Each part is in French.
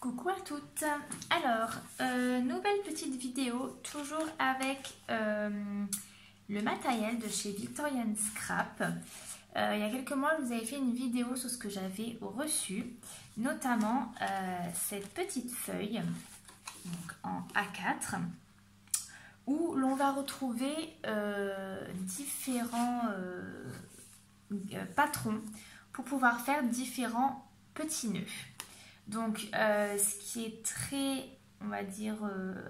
Coucou à toutes. Alors, nouvelle petite vidéo, toujours avec le matériel de chez Victorian Scrap. Il y a quelques mois, je vous avais fait une vidéo sur ce que j'avais reçu, notamment cette petite feuille donc en A4 où l'on va retrouver différents patrons pour pouvoir faire différents petits nœuds. Donc, ce qui est très, on va dire,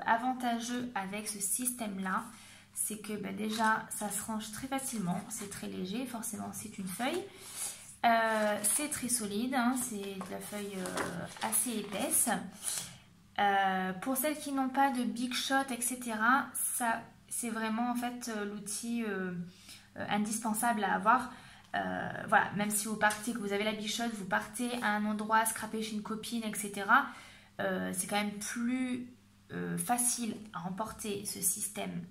avantageux avec ce système-là, c'est que déjà, ça se range très facilement, c'est très léger, forcément c'est une feuille. C'est très solide, hein, c'est de la feuille assez épaisse. Pour celles qui n'ont pas de big shot, etc., ça, c'est vraiment en fait l'outil indispensable à avoir. Voilà, même si vous partez, que vous avez la bichotte, vous partez à un endroit, scraper chez une copine, etc. C'est quand même plus facile à emporter ce système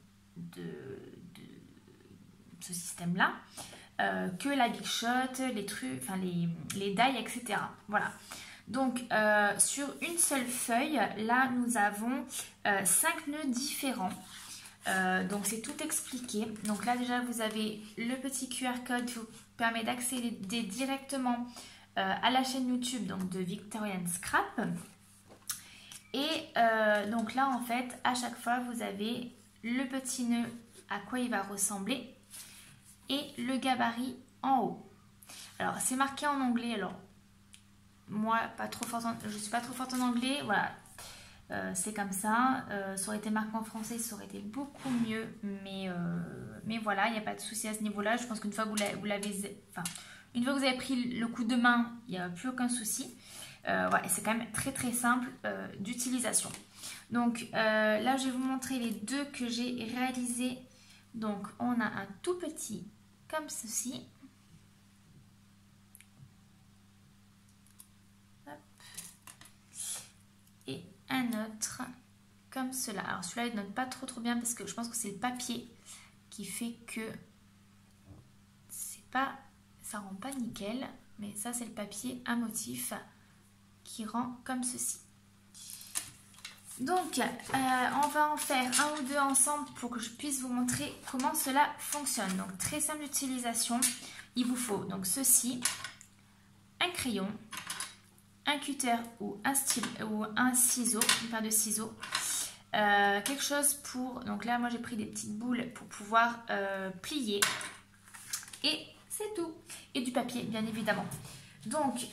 ce système-là que la big shot, les trucs, enfin les die, etc. Voilà. Donc sur une seule feuille, là nous avons 5 nœuds différents. Donc c'est tout expliqué. Donc là déjà vous avez le petit QR code qui vous permet d'accéder directement à la chaîne YouTube donc de Victorian Scrap. Et donc là en fait à chaque fois vous avez le petit nœud à quoi il va ressembler et le gabarit en haut. Alors c'est marqué en anglais, alors moi je suis pas trop forte en anglais, voilà. C'est comme ça, ça aurait été marqué en français, ça aurait été beaucoup mieux, mais voilà, il n'y a pas de souci à ce niveau-là. Je pense qu'une fois que une fois que vous avez pris le coup de main, il n'y a plus aucun souci. Ouais, c'est quand même très très simple d'utilisation. Donc là, je vais vous montrer les deux que j'ai réalisés. Donc on a un tout petit comme ceci. Un autre comme cela. Alors celui-là il ne note pas trop bien parce que je pense que c'est le papier qui fait que c'est pas, ça rend pas nickel, mais ça c'est le papier à motif qui rend comme ceci. Donc on va en faire un ou deux ensemble pour que je puisse vous montrer comment cela fonctionne. Donc très simple d'utilisation, il vous faut donc ceci, un crayon, un cutter ou un ciseau, une paire de ciseaux, quelque chose pour, donc là moi j'ai pris des petites boules pour pouvoir plier et c'est tout, et du papier bien évidemment. Donc ce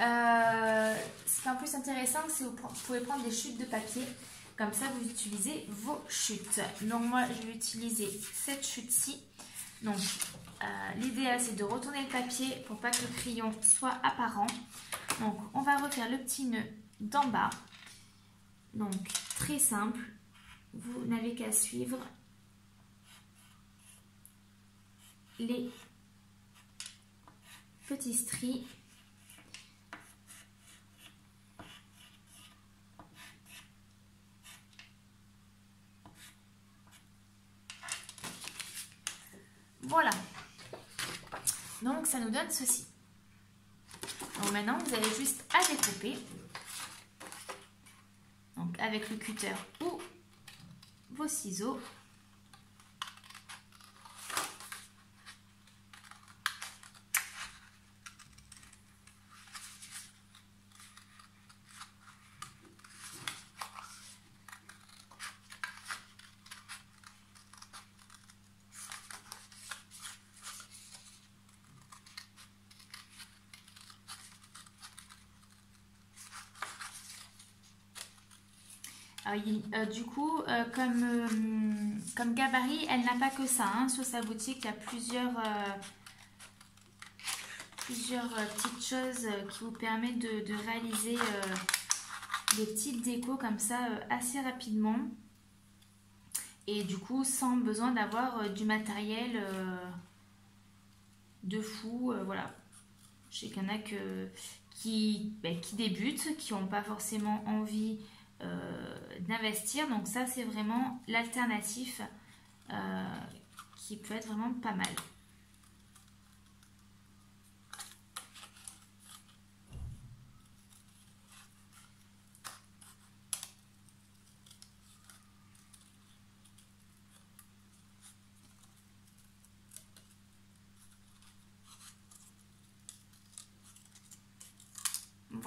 qui est en plus intéressant, c'est que vous pouvez prendre des chutes de papier, comme ça vous utilisez vos chutes. Donc moi je vais utiliser cette chute-ci. Donc l'idéal c'est de retourner le papier pour pas que le crayon soit apparent. Donc on va refaire le petit nœud d'en bas. Donc très simple, vous n'avez qu'à suivre les petits stries. Voilà. Donc ça nous donne ceci. Donc maintenant vous avez juste à découper. Donc avec le cutter ou vos ciseaux. Du coup, comme gabarit, elle n'a pas que ça. Hein. Sur sa boutique, il y a plusieurs petites choses qui vous permettent de réaliser des petites décos comme ça assez rapidement. Et du coup, sans besoin d'avoir du matériel de fou. Voilà. Je sais qu'il y en a qui débutent, qui n'ont pas forcément envie d'investir, donc ça c'est vraiment l'alternative qui peut être vraiment pas mal.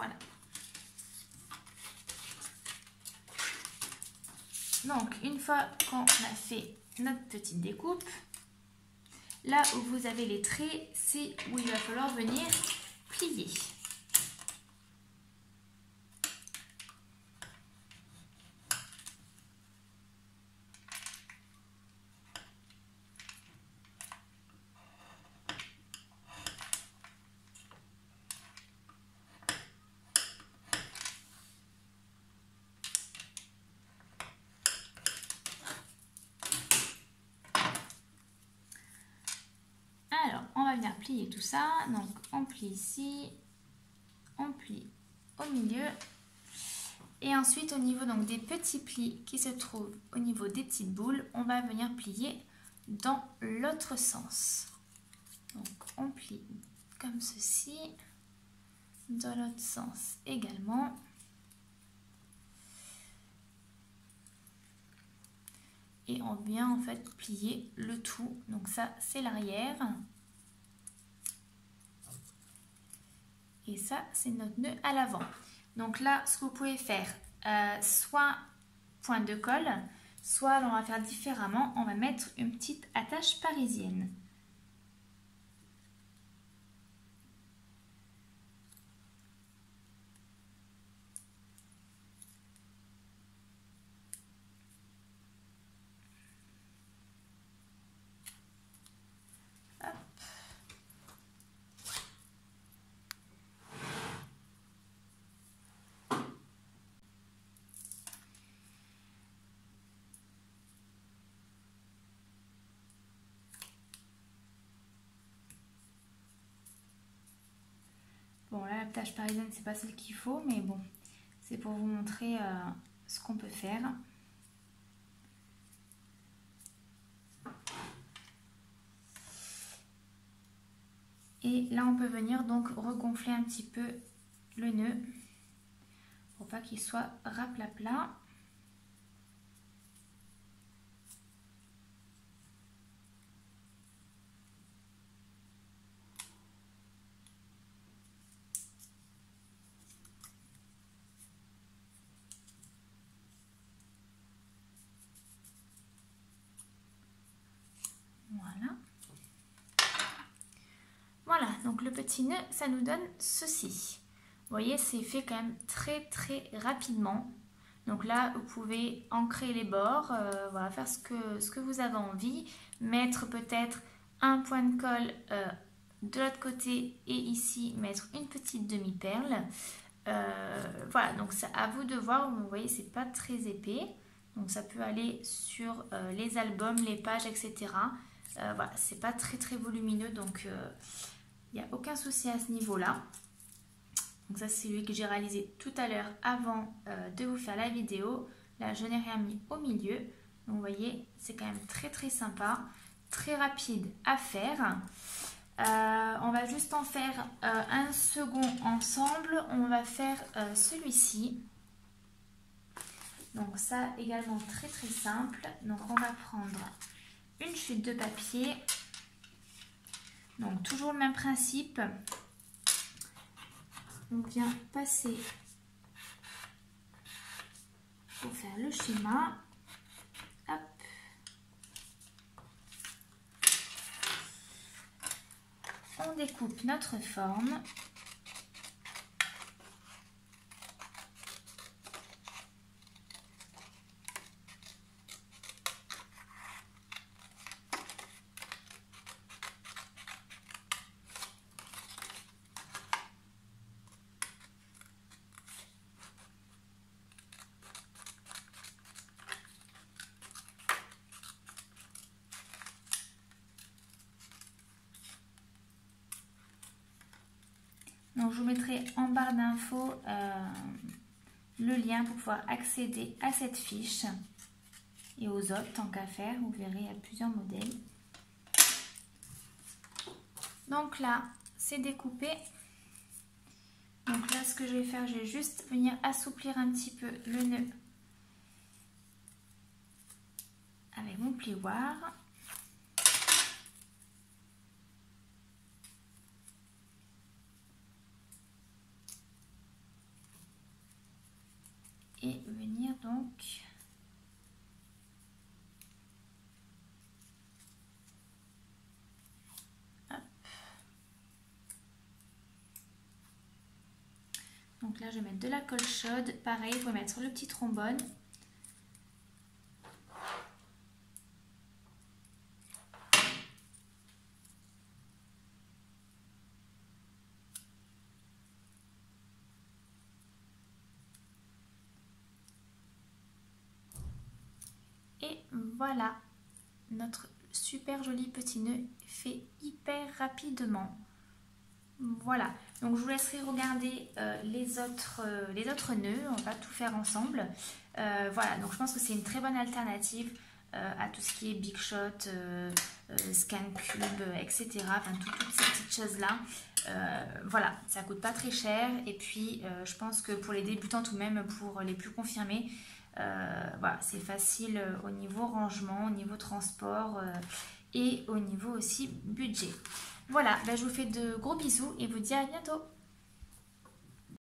Voilà. Donc, une fois qu'on a fait notre petite découpe, là où vous avez les traits, c'est où il va falloir venir plier. Alors, on va venir plier tout ça. Donc, on plie ici, on plie au milieu. Et ensuite, au niveau donc, des petits plis qui se trouvent au niveau des petites boules, on va venir plier dans l'autre sens. Donc, on plie comme ceci, dans l'autre sens également. Et on vient en fait plier le tout. Donc ça, c'est l'arrière. Et ça, c'est notre nœud à l'avant. Donc là, ce que vous pouvez faire, soit pointe de colle, soit on va faire différemment. On va mettre une petite attache parisienne. Bon, là, la tâche parisienne, c'est pas celle qu'il faut, mais bon, c'est pour vous montrer ce qu'on peut faire. Et là, on peut venir donc regonfler un petit peu le nœud pour pas qu'il soit raplapla. Voilà, donc le petit nœud, ça nous donne ceci. Vous voyez, c'est fait quand même très rapidement. Donc là, vous pouvez ancrer les bords, voilà, faire ce que vous avez envie. Mettre peut-être un point de colle de l'autre côté et ici, mettre une petite demi-perle. Voilà, donc c'est à vous de voir. Vous voyez, c'est pas très épais. Donc ça peut aller sur les albums, les pages, etc. Voilà, c'est pas très volumineux, donc il n'y a aucun souci à ce niveau-là. Donc ça, c'est celui que j'ai réalisé tout à l'heure avant de vous faire la vidéo. Là, je n'ai rien mis au milieu. Donc vous voyez, c'est quand même très sympa, très rapide à faire. On va juste en faire un second ensemble. On va faire celui-ci. Donc ça également très simple. Donc on va prendre une chute de papier. Donc toujours le même principe. On vient passer pour faire le schéma. Hop. On découpe notre forme. Donc je vous mettrai en barre d'infos le lien pour pouvoir accéder à cette fiche et aux autres, tant qu'à faire, vous verrez, il y a plusieurs modèles. Donc là, c'est découpé. Donc là, ce que je vais faire, je vais juste venir assouplir un petit peu le nœud avec mon plioir. donc. Hop. Donc là, je vais mettre de la colle chaude. Pareil, vous pouvez mettre sur le petit trombone. Et voilà, notre super joli petit nœud fait hyper rapidement. Voilà, donc je vous laisserai regarder les autres nœuds, on va tout faire ensemble. Voilà, donc je pense que c'est une très bonne alternative à tout ce qui est Big Shot, Scan Cube, etc. Enfin, toutes ces petites choses-là. Voilà, ça coûte pas très cher et puis je pense que pour les débutantes ou même pour les plus confirmés, voilà, c'est facile au niveau rangement, au niveau transport et au niveau aussi budget. Voilà, ben je vous fais de gros bisous et vous dis à bientôt.